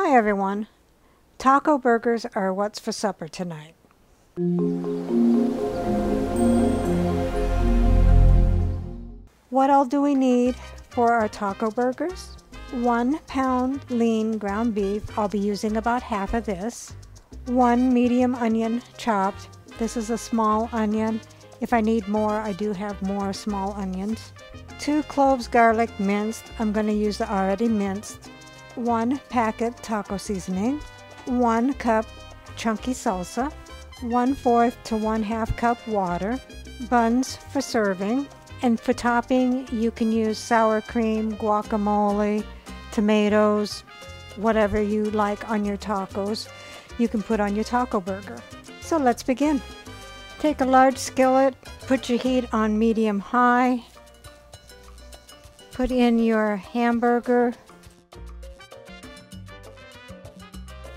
Hi everyone. Taco burgers are what's for supper tonight. What all do we need for our taco burgers? 1 pound lean ground beef. I'll be using about half of this. 1 medium onion chopped. This is a small onion. If I need more, I do have more small onions. 2 cloves garlic minced. I'm going to use the already minced. 1 packet taco seasoning, 1 cup chunky salsa, 1/4 to 1/2 cup water, buns for serving, and for topping you can use sour cream, guacamole, tomatoes, whatever you like on your tacos, you can put on your taco burger. So let's begin. Take a large skillet, put your heat on medium-high, put in your hamburger,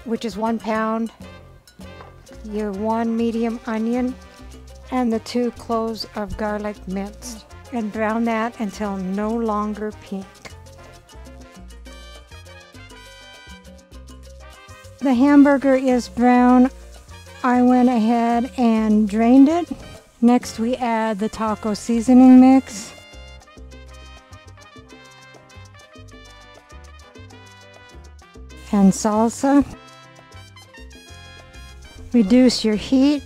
which is 1 pound, your 1 medium onion, and the 2 cloves of garlic minced, and brown that until no longer pink. The hamburger is brown. I went ahead and drained it. Next we add the taco seasoning mix. And salsa. Reduce your heat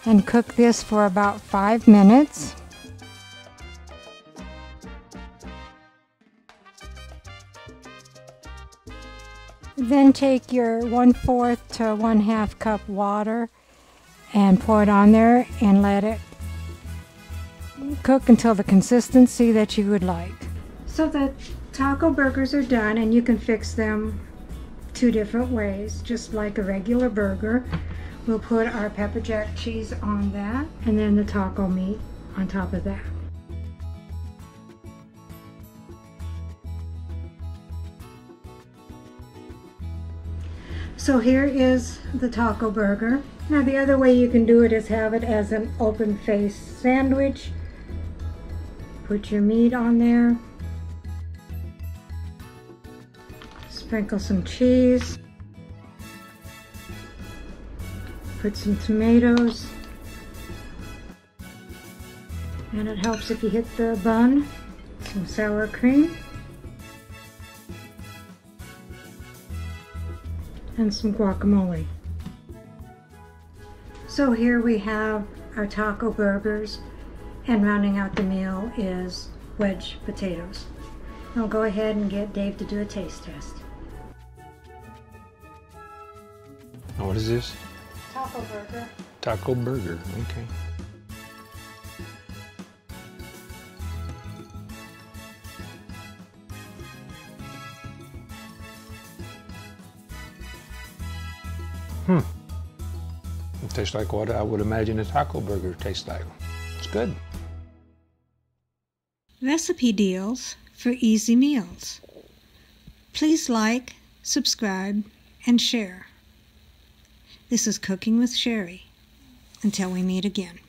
and cook this for about 5 minutes. Then take your 1/4 to 1/2 cup water and pour it on there and let it cook until the consistency that you would like. So the taco burgers are done, and you can fix them 2 different ways, just like a regular burger. We'll put our pepper jack cheese on that, and then the taco meat on top of that. So here is the taco burger. Now the other way you can do it is have it as an open face sandwich. Put your meat on there. Sprinkle some cheese. Put some tomatoes. And it helps if you hit the bun. Some sour cream. And some guacamole. So here we have our taco burgers, and rounding out the meal is wedge potatoes. I'll go ahead and get Dave to do a taste test. Now what is this? Taco burger. Taco burger, okay. It tastes like what I would imagine a taco burger tastes like. It's good. Recipe deals for easy meals. Please like, subscribe, and share. This is Cooking with Sherry. Until we meet again.